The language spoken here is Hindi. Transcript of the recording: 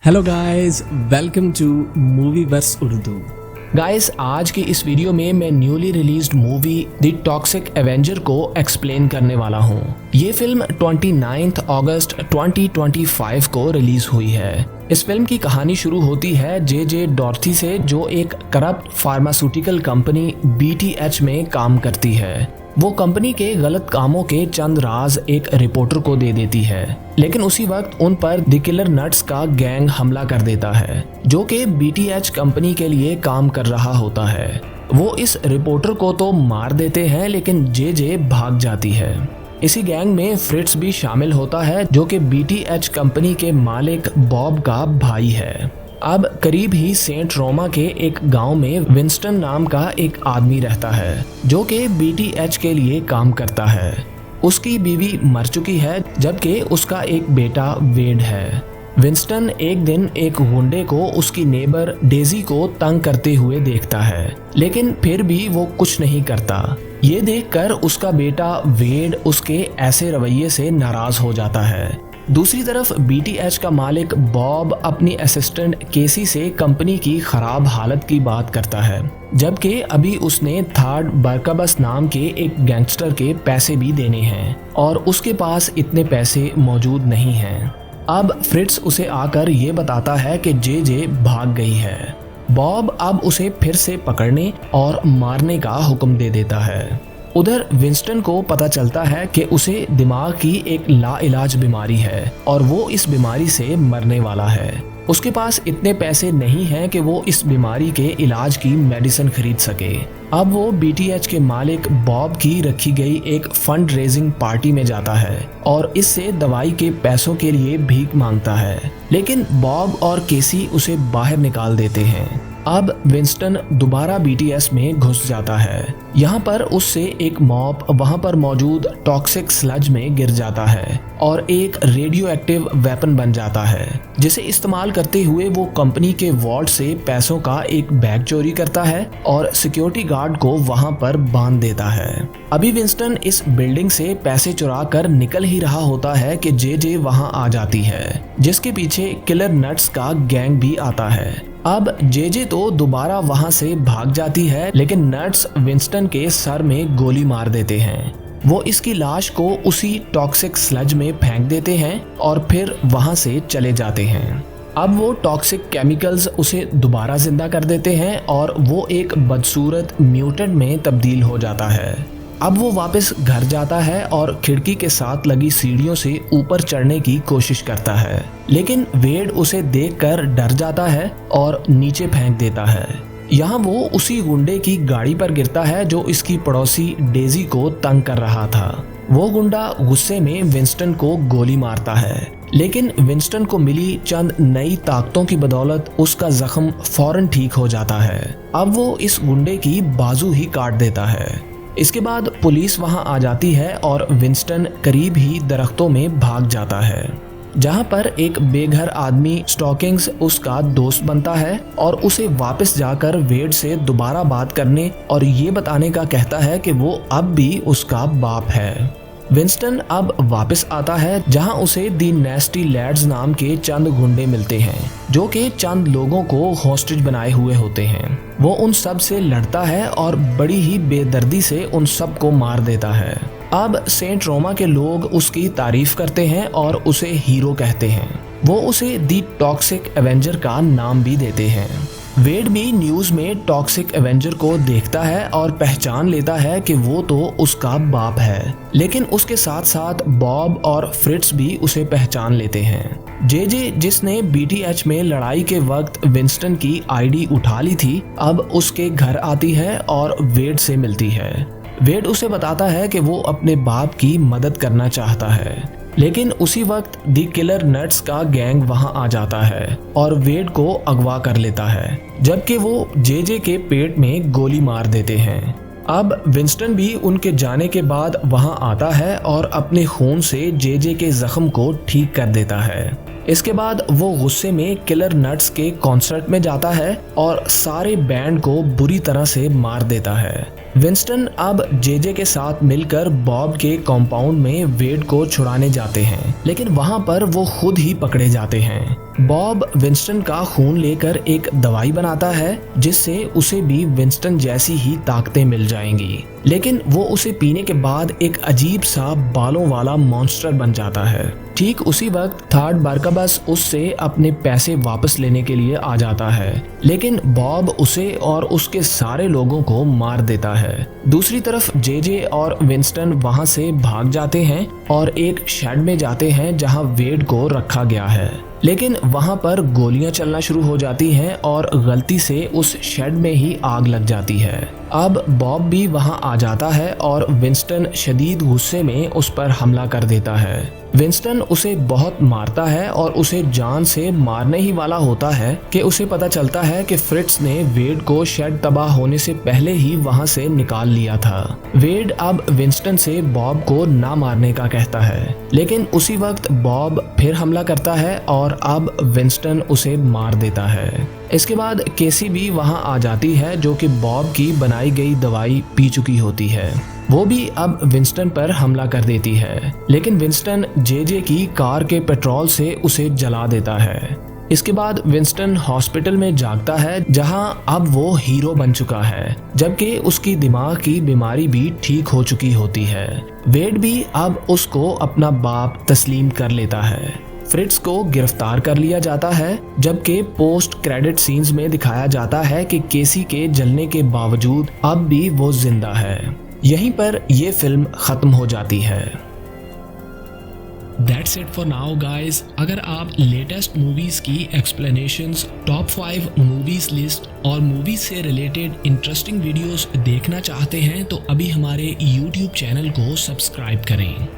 Hello guys, welcome to movie verse Urdu. Guys, आज की इस वीडियो में मैं newly released movie the toxic avenger को एक्सप्लेन करने वाला हूँ। ये फिल्म 29 अगस्त 2025 को रिलीज हुई है। इस फिल्म की कहानी शुरू होती है जे डॉर्थी से, जो एक करप्ट फार्मास्यूटिकल कंपनी BTH में काम करती है। वो कंपनी के गलत कामों के चंद राज एक रिपोर्टर को दे देती है, लेकिन उसी वक्त उन पर द किलर नट्स का गैंग हमला कर देता है, जो कि BTH कंपनी के लिए काम कर रहा होता है। वो इस रिपोर्टर को तो मार देते हैं, लेकिन जे भाग जाती है। इसी गैंग में फ्रिट्स भी शामिल होता है, जो कि BTH कंपनी के मालिक बॉब का भाई है। अब करीब ही सेंट रोमा के एक गांव में विंस्टन नाम का एक आदमी रहता है, जो कि BTH के लिए काम करता है। उसकी बीवी मर चुकी है, जबकि उसका एक बेटा वेड है। विंस्टन एक दिन एक गुंडे को उसकी नेबर डेजी को तंग करते हुए देखता है, लेकिन फिर भी वो कुछ नहीं करता। ये देखकर उसका बेटा वेड उसके ऐसे रवैये से नाराज हो जाता है। दूसरी तरफ BTH का मालिक बॉब अपनी असिस्टेंट केसी से कंपनी की खराब हालत की बात करता है, जबकि अभी उसने थर्ड बरकबस नाम के एक गैंगस्टर के पैसे भी देने हैं और उसके पास इतने पैसे मौजूद नहीं हैं। अब फ्रिट्स उसे आकर ये बताता है कि जे भाग गई है। बॉब अब उसे फिर से पकड़ने और मारने का हुक्म दे देता है। उधर विंस्टन को पता चलता है कि उसे दिमाग की एक लाइलाज बीमारी है और वो इस बीमारी से मरने वाला है। उसके पास इतने पैसे नहीं हैं कि वो इस बीमारी के इलाज की मेडिसिन खरीद सके। अब वो BTH के मालिक बॉब की रखी गई एक फंड रेजिंग पार्टी में जाता है और इससे दवाई के पैसों के लिए भीख मांगता है, लेकिन बॉब और केसी उसे बाहर निकाल देते हैं। अब विंस्टन दोबारा BTS में घुस जाता है। यहाँ पर उससे एक मॉब वहाँ पर मौजूद टॉक्सिक स्लज में गिर जाता है और एक रेडियो एक्टिव वेपन बन जाता है, जिसे इस्तेमाल करते हुए वो कंपनी के वॉल्ट से पैसों का एक बैग चोरी करता है और सिक्योरिटी गार्ड को वहाँ पर बांध देता है। अभी विंस्टन इस बिल्डिंग से पैसे चुरा कर निकल ही रहा होता है कि जे वहाँ आ जाती है, जिसके पीछे किलर नट्स का गैंग भी आता है। अब जे तो दोबारा वहां से भाग जाती है, लेकिन नट्स विंस्टन के सर में गोली मार देते हैं। वो इसकी लाश को उसी टॉक्सिक स्लज में फेंक देते हैं और फिर वहां से चले जाते हैं। अब वो टॉक्सिक केमिकल्स उसे दोबारा जिंदा कर देते हैं और वो एक बदसूरत म्यूटेंट में तब्दील हो जाता है। अब वो वापस घर जाता है और खिड़की के साथ लगी सीढ़ियों से ऊपर चढ़ने की कोशिश करता है, लेकिन वेड उसे देखकर डर जाता है और नीचे फेंक देता है। यहाँ वो उसी गुंडे की गाड़ी पर गिरता है जो इसकी पड़ोसी डेजी को तंग कर रहा था। वो गुंडा गुस्से में विंस्टन को गोली मारता है, लेकिन विंस्टन को मिली चंद नई ताकतों की बदौलत उसका जख्म फौरन ठीक हो जाता है। अब वो इस गुंडे की बाजू ही काट देता है। इसके बाद पुलिस वहां आ जाती है और विंस्टन करीब ही दरख्तों में भाग जाता है, जहां पर एक बेघर आदमी स्टॉकिंग्स उसका दोस्त बनता है और उसे वापस जाकर वेड से दोबारा बात करने और ये बताने का कहता है कि वो अब भी उसका बाप है। विंस्टन अब वापस आता है, जहां उसे दी नेस्टी लैड्स नाम के चंद गुंडे मिलते हैं, जो कि चंद लोगों को हॉस्टेज बनाए हुए होते हैं। वो उन सब से लड़ता है और बड़ी ही बेदर्दी से उन सब को मार देता है। अब सेंट रोमा के लोग उसकी तारीफ करते हैं और उसे हीरो कहते हैं। वो उसे दी टॉक्सिक एवेंजर का नाम भी देते हैं। वेड भी न्यूज में टॉक्सिक एवेंजर को देखता है और पहचान लेता है कि वो तो उसका बाप है, लेकिन उसके साथ साथ बॉब और फ्रिट्स भी उसे पहचान लेते हैं। जे जिसने BTH में लड़ाई के वक्त विंस्टन की ID उठा ली थी, अब उसके घर आती है और वेड से मिलती है। वेड उसे बताता है कि वो अपने बाप की मदद करना चाहता है, लेकिन उसी वक्त दी किलर नट्स का गैंग वहां आ जाता है और वेड को अगवा कर लेता है, जबकि वो जे के पेट में गोली मार देते हैं। अब विंस्टन भी उनके जाने के बाद वहां आता है और अपने खून से जे के जख्म को ठीक कर देता है। इसके बाद वो गुस्से में किलर नट्स के कॉन्सर्ट में जाता है और सारे बैंड को बुरी तरह से मार देता है। विंस्टन अब जे के साथ मिलकर बॉब के कॉम्पाउंड में वेड को छुड़ाने जाते हैं, लेकिन वहां पर वो खुद ही पकड़े जाते हैं। बॉब विंस्टन का खून लेकर एक दवाई बनाता है जिससे उसे भी विंस्टन जैसी ही ताकतें मिल जाएंगी, लेकिन वो उसे पीने के बाद एक अजीब सा बालों वाला मॉन्स्टर बन जाता है। ठीक उसी वक्त थर्ड बारकाबस उससे अपने पैसे वापस लेने के लिए आ जाता है, लेकिन बॉब उसे और उसके सारे लोगों को मार देता है। दूसरी तरफ जेजे और विंस्टन वहां से भाग जाते हैं और एक शेड में जाते हैं जहां वेड को रखा गया है, लेकिन वहां पर गोलियां चलना शुरू हो जाती हैं और गलती से उस शेड में ही आग लग जाती है। अब बॉब भी वहां आ जाता है और विंस्टन शदीद गुस्से में उस पर हमला कर देता है। विंस्टन उसे बहुत मारता है और उसे जान से मारने ही वाला होता है कि उसे पता चलता है कि फ्रिट्ज ने वेड को शेड तबाह होने से पहले ही वहां से निकाल लिया था। वेड अब विंस्टन से बॉब को ना मारने का कहता है, लेकिन उसी वक्त बॉब फिर हमला करता है और अब विंस्टन उसे मार देता है। इसके बाद केसी भी वहां आ जाती है जो कि बॉब की बनाई गई दवाई पी चुकी होती है। वो भी अब विंस्टन पर हमला कर देती है, लेकिन विंस्टन जेजे की कार के पेट्रोल से उसे जला देता है। इसके बाद विंस्टन हॉस्पिटल में जागता है जहां अब वो हीरो बन चुका है, जबकि उसकी दिमाग की बीमारी भी ठीक हो चुकी होती है। वेड भी अब उसको अपना बाप तस्लीम कर लेता है। फ्रिट्ज को गिरफ्तार कर लिया जाता है, जबकि पोस्ट क्रेडिट सीन्स में दिखाया जाता है कि केसी के जलने के बावजूद अब भी वो जिंदा है। यहीं पर ये फिल्म खत्म हो जाती है। That's it for now guys। अगर आप लेटेस्ट मूवीज की एक्सप्लेनेशंस, टॉप 5 मूवीज लिस्ट और मूवीज से रिलेटेड इंटरेस्टिंग वीडियोस देखना चाहते हैं तो अभी हमारे YouTube चैनल को सब्सक्राइब करें।